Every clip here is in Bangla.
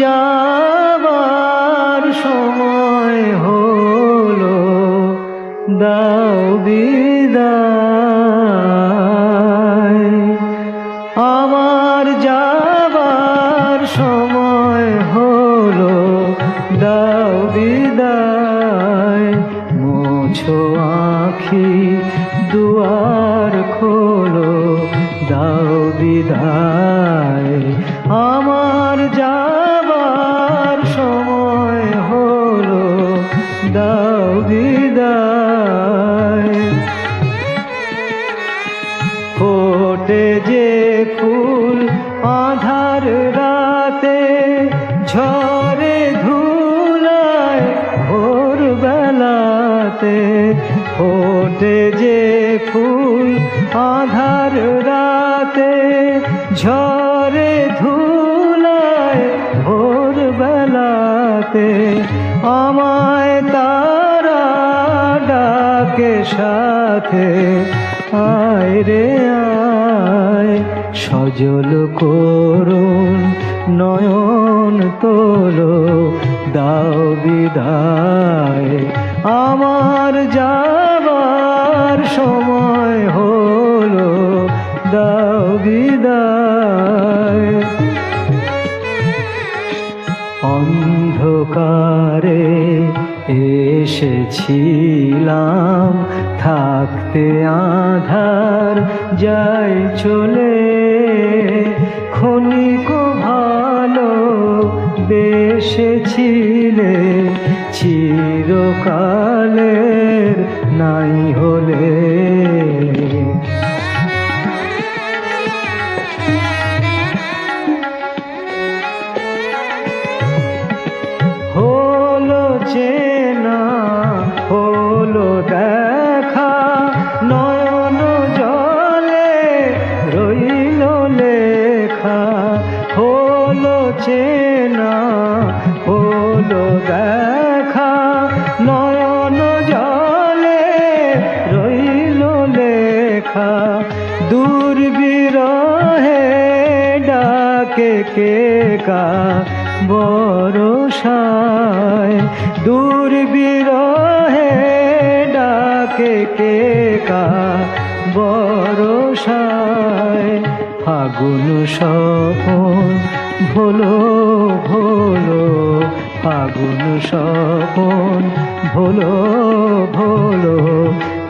যাবার সময় হলো, দাও বিদায়। আমার যাবার সময় হলো, দাও বিদায়। মোছো আঁখি দুয়ার খোলো, দাও বিদায়। আমার যাবার সময় হলো, দাও বিদায়। ফোটে যে ফুল আঁধার রাতে, ঝরে ধুলায় ভোরবেলাতে। ফোটে যে ফুল আঁধার রাতে, ঝরে ধুলায় ভোরবেলাতে। আমায় তারা ডাকে সাথে, আয় রে আয়। সজল করুণ নয়ন তোলো, দাও বিদায়। আমার যাবার সময় হলো, দাও বিদায়। অন্ধকারে এসেছিলাম, থাকতে আঁধার যাই চলে। ক্ষণিক ভালো বেসেছিলে, চিরকালের নাই হলে। হলো চেনা হলো দেখা, নয়ন জলে রইল লেখা। হলো চেনা হলো দেখা, নয়ন জলে রইল লেখা। দূর বিরহে ডাকে কে কা বরষায়। দূর বিরহে ডাকে কে কা বরষায়। ফাগুন স্বপন ভোলো ভোলো, ফাগুন স্বপন ভোলো ভোলো,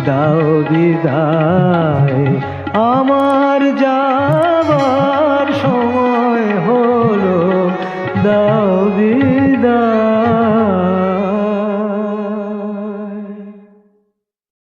দাও বিদায়। আমার যাবার